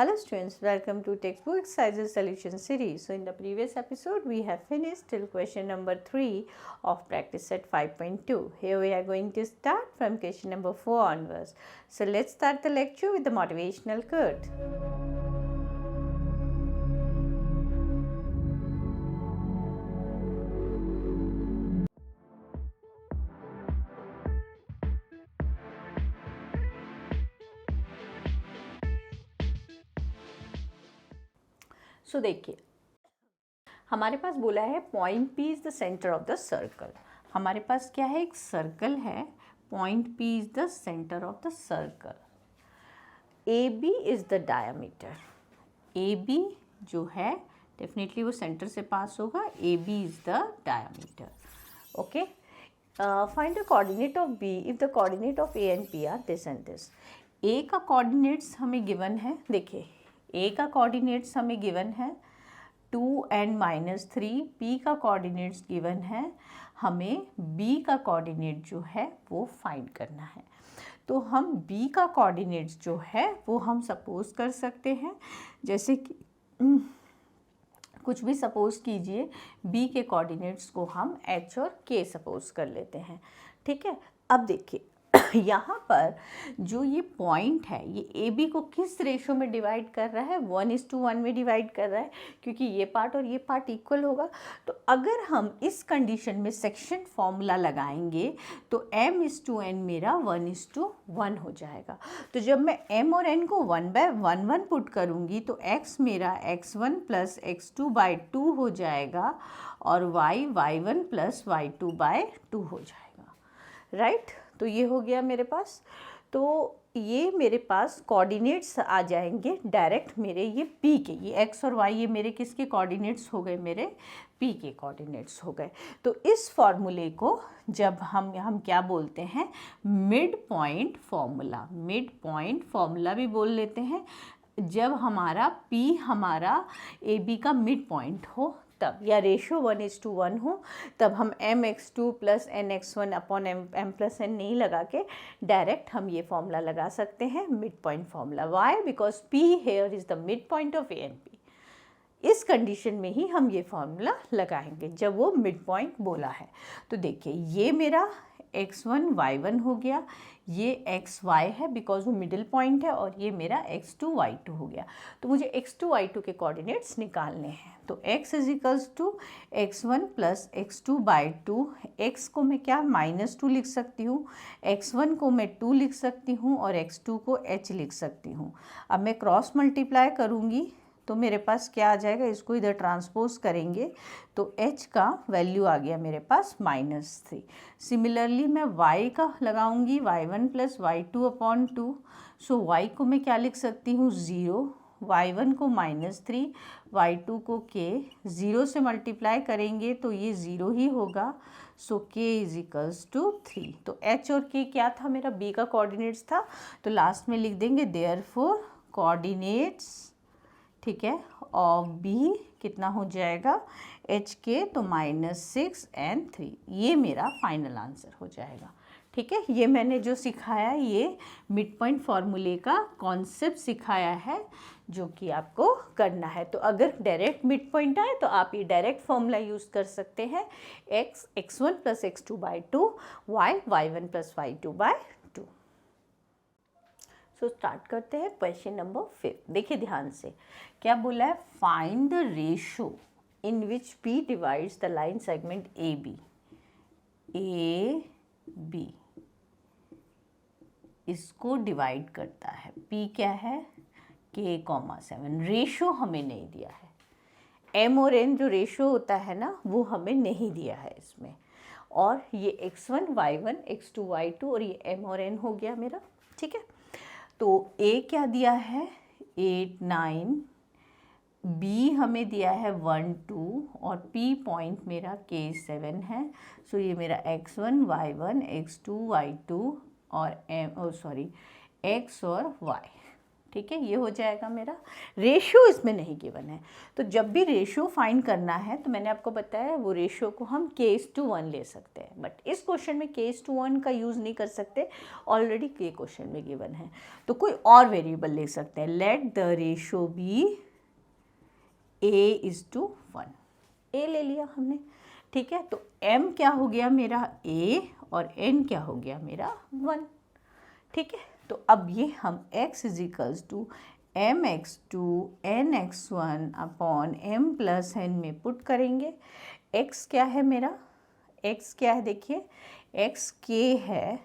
Hello students, welcome to textbook exercises solution series. So in the previous episode we have finished till question number 3 of practice set 5.2. Here we are going to start from question number 4 onwards. So let's start the lecture with the motivational quote. So देखिए हमारे पास बोला है point P is the centre of the circle. हमारे पास क्या है, एक circle है, point P is the centre of the circle. AB is the diameter. AB जो है डेफिनेटली वो सेंटर से पास होगा. AB is the diameter. Okay, find the coordinate of B if the coordinate of A and P are this and this. A का coordinates हमें given है. देखिए A का कोऑर्डिनेट्स हमें गिवन है 2 and -3. P का कोऑर्डिनेट्स गिवन है. हमें B का कोऑर्डिनेट जो है वो फाइंड करना है. तो हम B का कोऑर्डिनेट्स जो है वो हम सपोज कर सकते हैं, जैसे कि कुछ भी सपोज कीजिए. B के कोऑर्डिनेट्स को हम H और K सपोज कर लेते हैं. ठीक है, अब देखिए यहाँ पर जो ये पॉइंट है ये ए बी को किस रेशो में डिवाइड कर रहा है, 1:1 में डिवाइड कर रहा है, क्योंकि ये पार्ट और ये पार्ट इक्वल होगा. तो अगर हम इस कंडीशन में सेक्शन फॉर्मूला लगाएंगे तो m:n मेरा 1:1 हो जाएगा. तो जब मैं m और n को 1/1 पुट करूँगी तो x मेरा x1 + x2/2 हो जाएगा और y y1 + y2/2 हो जाएगा. राइट, तो ये हो गया मेरे पास. तो ये मेरे पास कोऑर्डिनेट्स आ जाएंगे डायरेक्ट मेरे ये P के. ये x और y ये मेरे किसके कोऑर्डिनेट्स हो गए, मेरे P के कोऑर्डिनेट्स हो गए. तो इस फॉर्मूले को जब हम क्या बोलते हैं, mid point formula. Mid point formula भी बोल लेते हैं. जब हमारा P हमारा AB का मिड पॉइंट हो तब, या रेशो 1:1 हो तब हम mx2 + nx1 upon m + n नहीं लगा के डायरेक्ट हम ये फॉर्मूला लगा सकते हैं, mid point formula. Why? Because P here is the mid point of A and P. इस कंडीशन में ही हम ये फॉर्मूला लगाएंगे जब वो मिड पॉइंट बोला है. तो देखिए ये मेरा x1 y1 हो गया, ये xy है बिकॉज वो मिडिल पॉइंट है, और ये मेरा x2 y2 हो गया. तो मुझे x2 y2 के कोऑर्डिनेट्स निकालने हैं. तो x = x1 + x2/2. x को मैं क्या -2 लिख सकती हूँ, x1 को मैं 2 लिख सकती हूँ और x2 को h लिख सकती हूँ. अब मैं क्रॉस मल्टीप्लाई करूँगी तो मेरे पास क्या आ जाएगा, इसको इधर ट्रांसपोज करेंगे तो h का वैल्यू आ गया मेरे पास -3. सिमिलरली मैं y का लगाऊंगी, y1 + y2/2. सो y को मैं क्या लिख सकती हूँ, 0, y1 को -3, y2 को k. 0 से मल्टीप्लाई करेंगे तो ये 0 ही होगा. सो k = 3. तो h और k क्या था, मेरा b का कोऑर्डिनेट्स था. तो लास्ट में लिख देंगे देयरफॉर कोऑर्डिनेट्स, ठीक है, ऑफ B कितना हो जाएगा, HK, तो -6 and 3. ये मेरा फाइनल आंसर हो जाएगा. ठीक है, ये मैंने जो सिखाया ये मिड पॉइंट फार्मूले का कॉन्सेप्ट सिखाया है जो कि आपको करना है. तो अगर डायरेक्ट मिड पॉइंट आए तो आप ये डायरेक्ट फॉर्मूला यूज़ कर सकते हैं, x1 + x2/2, y y1 + y2/2. सो स्टार्ट करते हैं क्वेश्चन नंबर 5. देखिए ध्यान से क्या बोला है, find the ratio in which P divides the line segment AB. AB इसको डिवाइड करता है. P क्या है, K,7. रेशो हमें नहीं दिया है. M और N जो रेशो होता है ना वो हमें नहीं दिया है इसमें. और ये x1 y1 x2 y2 और ये M और N हो गया मेरा. ठीक है, तो A क्या दिया है, 8 9, B हमें दिया है 1 2 और P पॉइंट मेरा K7 है. सो ये मेरा x1 y1 x2 y2 और x और y. ठीक है, ये हो जाएगा मेरा। रेशियो इसमें नहीं गिवन है, तो जब भी रेशियो फाइंड करना है तो मैंने आपको बताया वो रेशियो को हम k:1 ले सकते हैं, बट इस क्वेश्चन में k:1 का यूज़ नहीं कर सकते, ऑलरेडी के क्वेश्चन में गिवन है। तो कोई और वेरिएबल ले सकते हैं। Let the ratio be a:1, a ले लिया हमने, ठीक है। तो m क्या हो गया मेरा a और n क्या हो गया मेरा 1, ठीक है। तो अब ये हम x = mx2 nx1 upon m+n में पुट करेंगे। x क्या है मेरा, x क्या है देखिए, x k है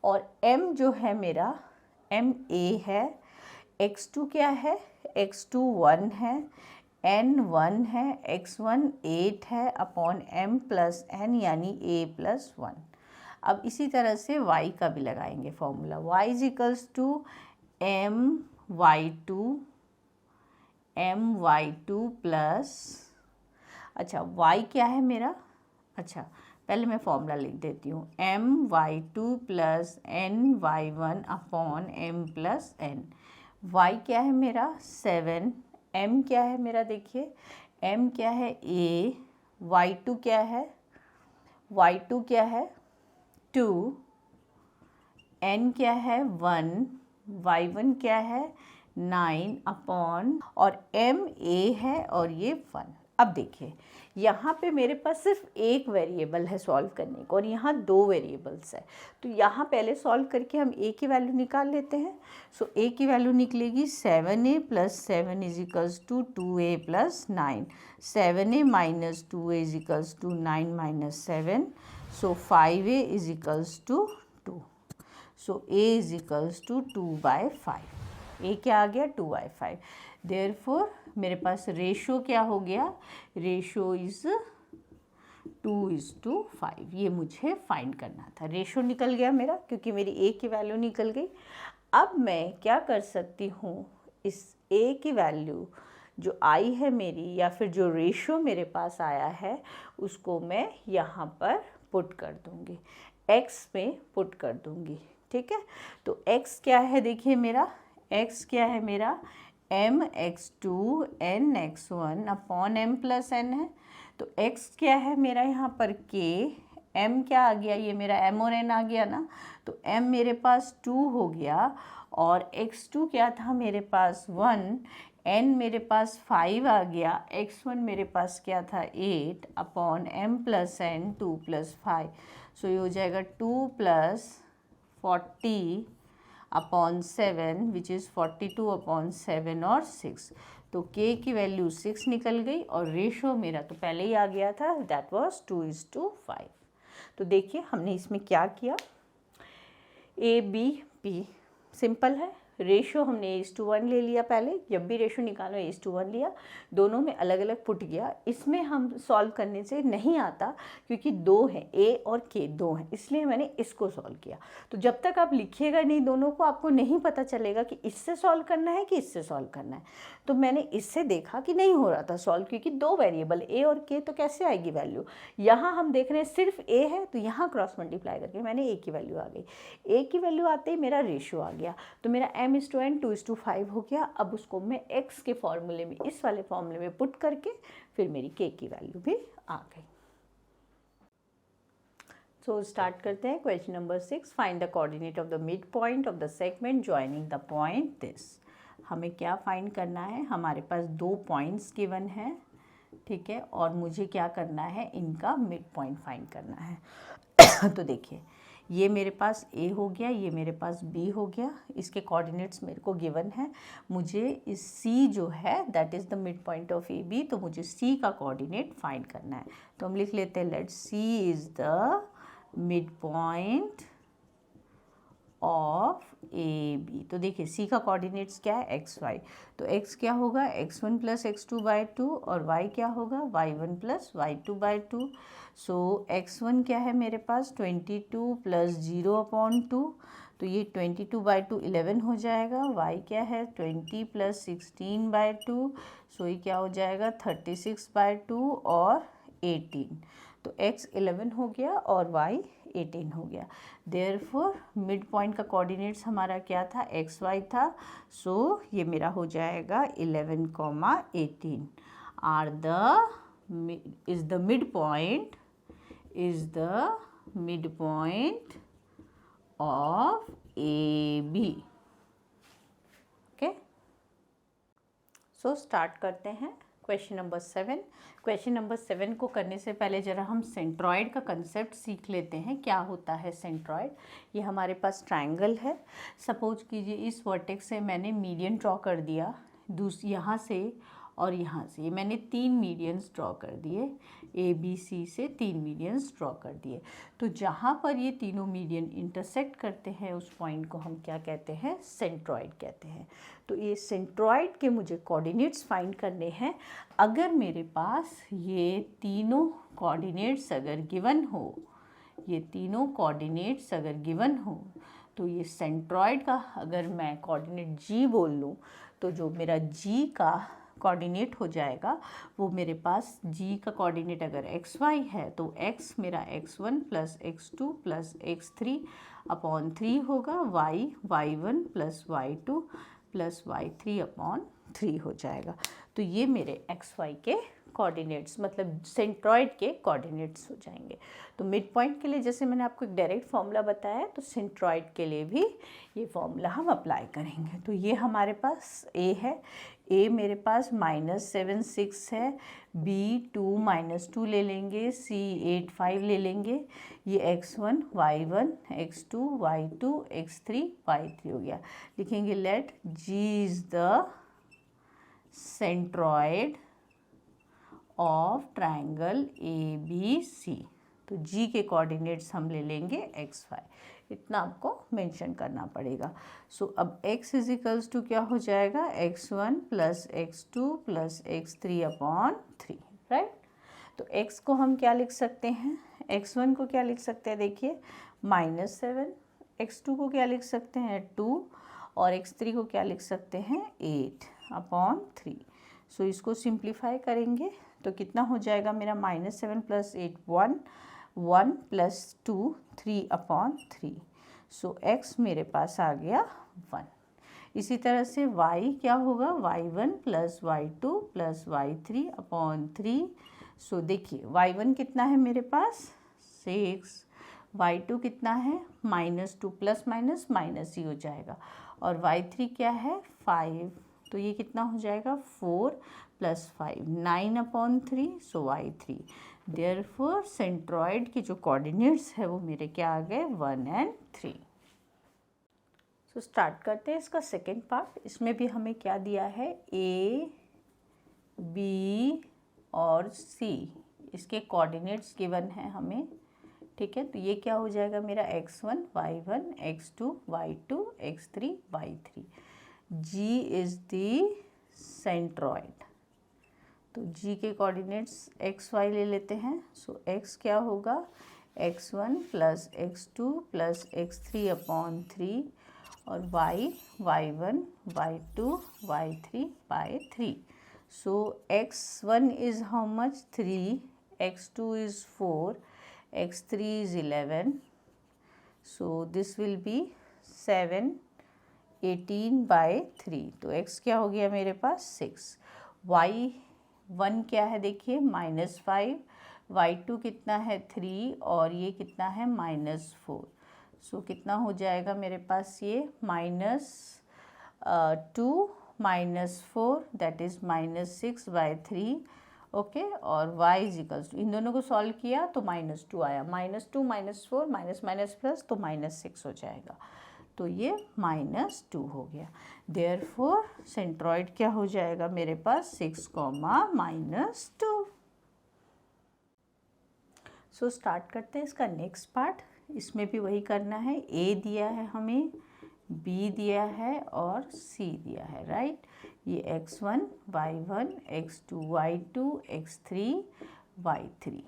और m जो है मेरा m a है, x2 क्या है, x2 1 है, n 1 है, x1 8 है अपॉन m+n यानी a+1। अब इसी तरह से y का भी लगाएंगे फॉर्मूला, y = my2 प्लस, अच्छा y क्या है मेरा, अच्छा पहले मैं फॉर्मूला लिख देती हूँ, my2 plus ny1 upon m+n। y क्या है मेरा 7, m क्या है मेरा देखिए, m क्या है a, y2 क्या है, y2 क्या है 2, n क्या है 1, y1 क्या है 9 अपॉन, और m a है और ये 1। अब देखिए यहाँ पे मेरे पास सिर्फ एक वेरिएबल है सॉल्व करने को और यहाँ दो वेरिएबल्स है, तो यहाँ पहले सॉल्व करके हम a की वैल्यू निकाल लेते हैं। सो a की वैल्यू निकलेगी 7a + 7 = 2a + 9, 7a - 2a = 9 - 7, so 5a = 2, so a = 2/5, a क्या आ गया 2/5। देयरफॉर मेरे पास रेशियो क्या हो गया, रेशियो इज़ 2:5, ये मुझे फाइंड करना था। रेशियो निकल गया मेरा क्योंकि मेरी a की वैल्यू निकल गई। अब मैं क्या कर सकती हूँ, इस a की वैल्यू जो आई है मेरी या फिर जो रेशियो मेरे पास आया है उसको मैं यहाँ पर पुट कर दूँगी, x में पुट कर दूँगी, ठीक है। तो x क्या है देखिए मेरा, x क्या है मेरा mx2 nx1 अपॉन m+n है। तो x क्या है मेरा यहाँ पर k, m क्या आ गया, ये मेरा m और n आ गया ना, तो m मेरे पास 2 हो गया और x2 क्या था मेरे पास 1, n मेरे पास 5 आ गया, x1 मेरे पास क्या था 8 अपॉन m+n 2 + 5, सो ये हो जाएगा 2 + 40 अपॉन 7 विच इज़ 42 अपॉन 7 और 6। तो k की वैल्यू 6 निकल गई और रेशो मेरा तो पहले ही आ गया था, दैट वाज 2:5। तो देखिए हमने इसमें क्या किया, a b p सिंपल है। रेशो हमने A:1 ले लिया, पहले जब भी रेशो निकालो A:1 लिया, दोनों में अलग अलग पुट गया। इसमें हम सॉल्व करने से नहीं आता क्योंकि दो हैं, A और K दो हैं, इसलिए मैंने इसको सॉल्व किया। तो जब तक आप लिखिएगा नहीं दोनों को, आपको नहीं पता चलेगा कि इससे सॉल्व करना है कि इससे सॉल्व करना है। तो मैंने इससे देखा कि नहीं हो रहा था सॉल्व क्योंकि दो वेरिएबल A और K, तो कैसे आएगी वैल्यू। यहाँ हम देख रहे हैं सिर्फ A है, तो यहाँ क्रॉस मल्टीप्लाई करके मैंने A की वैल्यू आ गई। A की वैल्यू आते ही मेरा रेशियो आ गया, तो मेरा m:n 2:5 हो गया। अब उसको मैं x के फॉर्मूले में, इस वाले फॉर्मूले में पुट करके फिर मेरी k की वैल्यू भी आ गई। सो स्टार्ट करते हैं question number 6। Find the coordinate of the mid point of the segment joining the point this. हमें क्या फाइंड करना है, हमारे पास दो पॉइंट्स गिवन है, ठीक है, और मुझे क्या करना है, इनका मिड पॉइंट फाइंड करना है। तो देखिए ये मेरे पास A हो गया, ये मेरे पास B हो गया, इसके कोऑर्डिनेट्स मेरे को गिवन है। मुझे इस C जो है that is the mid point of AB, तो मुझे C का कोऑर्डिनेट फाइंड करना है। तो हम लिख लेते हैं let C is the mid point of AB। तो देखिए C का कोऑर्डिनेट्स क्या है, XY, तो X क्या होगा x1 + x2/2 और Y क्या होगा y1 + y2/2। सो x1 क्या है मेरे पास 22 + 0/2, तो ये 22/2 11 हो जाएगा। y क्या है 20 + 16/2, सो ये क्या हो जाएगा 36/2 और 18। तो x 11 हो गया और y 18 हो गया। देयरफॉर मिड पॉइंट का कोऑर्डिनेट्स हमारा क्या था, एक्स वाई था। सो ये मेरा हो जाएगा 11, 18 R is the mid point of A B. Okay, so start करते हैं क्वेश्चन नंबर 7। क्वेश्चन नंबर 7 को करने से पहले ज़रा हम सेंट्रॉइड का कंसेप्ट सीख लेते हैं। क्या होता है सेंट्रॉइड? ये हमारे पास ट्रायंगल है। सपोज कीजिए इस वर्टेक्स से मैंने मीडियन ड्रॉ कर दिया, यहाँ से और यहाँ से मैंने 3 मीडियंस ड्रॉ कर दिए, ए बी सी से 3 मीडियंस ड्रॉ कर दिए। तो जहाँ पर ये तीनों मीडियन इंटरसेक्ट करते हैं उस पॉइंट को हम क्या कहते हैं, सेंट्रॉइड कहते हैं। तो ये सेंट्रॉइड के मुझे कोऑर्डिनेट्स फाइंड करने हैं। अगर मेरे पास ये तीनों कोऑर्डिनेट्स अगर गिवन हो, ये तीनों कोऑर्डिनेट्स अगर गिवन हो, तो ये सेंट्रॉइड का अगर मैं कोऑर्डिनेट जी बोल लूँ, तो जो मेरा जी का कोऑर्डिनेट हो जाएगा वो मेरे पास जी का कोऑर्डिनेट अगर एक्स वाई है तो एक्स मेरा x1 plus x2 plus x3 upon 3 होगा, y1 plus y2 plus y3 upon 3 हो जाएगा। तो ये मेरे एक्स वाई के कोऑर्डिनेट्स मतलब सेंट्रॉइड के कोऑर्डिनेट्स हो जाएंगे। तो मिड पॉइंट के लिए जैसे मैंने आपको एक डायरेक्ट फॉर्मूला बताया, तो सेंट्रॉइड के लिए भी ये फॉर्मूला हम अप्लाई करेंगे। तो ये हमारे पास ए है, ए मेरे पास -7 6 है, बी 2 -2 ले लेंगे, सी 8 5 ले लेंगे। ये x1 y1 x2 y2 x3 y3 हो गया। लिखेंगे let G is the centroid of triangle A B C. तो जी के कोऑर्डिनेट्स हम ले लेंगे एक्स वाई, इतना आपको मेंशन करना पड़ेगा। सो अब x इज इक्वल्स टू क्या हो जाएगा, x1 plus x2 plus x3 upon 3, right. तो x को हम क्या लिख सकते हैं, x1 को क्या लिख सकते हैं, देखिए -7, x2 को क्या लिख सकते हैं 2 और x3 को क्या लिख सकते हैं 8 अपॉन 3। सो इसको सिंप्लीफाई करेंगे तो कितना हो जाएगा मेरा -7 प्लस 8 1 प्लस 2 3 अपॉन 3। सो x मेरे पास आ गया 1। इसी तरह से y क्या होगा, y1 plus y2 plus y3 upon 3। सो देखिए y1 कितना है मेरे पास 6, y2 कितना है -2 प्लस माइनस माइनस ही हो जाएगा, और y3 क्या है 5। तो ये कितना हो जाएगा 4 प्लस 5 9 अपॉन 3। सो y3। देयरफॉर सेंट्रॉइड के जो कोऑर्डिनेट्स है वो मेरे क्या आ गए 1 और 3। सो स्टार्ट करते हैं इसका सेकेंड पार्ट। इसमें भी हमें क्या दिया है, ए बी और सी, इसके कोऑर्डिनेट्स गिवन है हमें, ठीक है। तो ये क्या हो जाएगा मेरा x1 y1 x2 y2 x3 y3। G is the centroid. तो G के कोऑर्डिनेट्स एक्स वाई ले लेते हैं। सो x क्या होगा x1 plus x2 plus x3 upon 3 और y y1 y2 y3 by 3। So x1 is how much 3, x2 is 4, x3 is 11। So this will be 7 18 by 3। तो x क्या हो गया मेरे पास 6। y1 क्या है देखिए -5, y2 कितना है 3 और ये कितना है -4। सो कितना हो जाएगा मेरे पास ये -2 -4 दैट इज़ -6 बाय 3। ओके, और y इज इक्वल्स टू, इन दोनों को सॉल्व किया तो -2 आया, -2 -4 माइनस प्लस तो -6 हो जाएगा। तो ये -2 हो गया। देयरफॉर सेंट्रॉइड क्या हो जाएगा मेरे पास 6, -2। सो स्टार्ट करते हैं इसका नेक्स्ट पार्ट। इसमें भी वही करना है, ए दिया है हमें, बी दिया है और सी दिया है, राइट। ये x1 y1 x2 y2 x3 y3,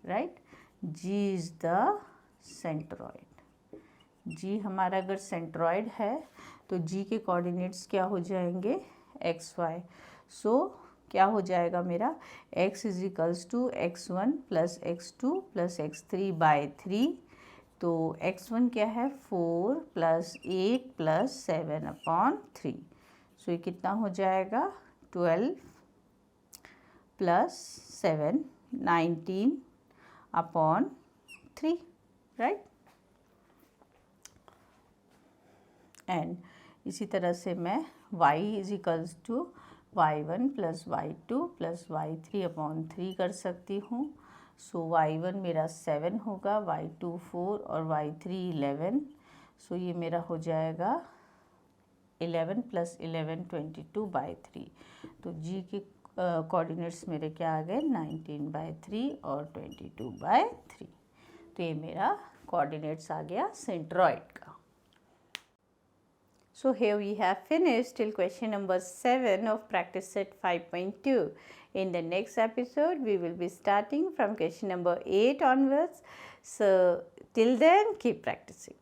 right. G is the centroid. G हमारा अगर सेंट्रॉइड है तो जी के कोऑर्डिनेट्स क्या हो जाएंगे एक्स वाई। सो क्या हो जाएगा मेरा x is equals to x1 plus x2 plus x3 by 3 तो x1 क्या है 4 + 8 + 7/3। सो ये कितना हो जाएगा 12 + 7 19/3, राइट। एंड इसी तरह से मैं y = y1 + y2 + y3/3 कर सकती हूँ। सो y1 मेरा 7 होगा, y2 4 और y3 11। सो ये मेरा हो जाएगा 11 + 11 22/3। तो g के कोऑर्डिनेट्स मेरे क्या आ गए 19/3 और 22/3। तो ये मेरा कोऑर्डिनेट्स आ गया सेंट्रॉइड का। So here we have finished till question number 7 of practice set 5.2. In the next episode, we will be starting from question number 8 onwards. So till then, keep practicing.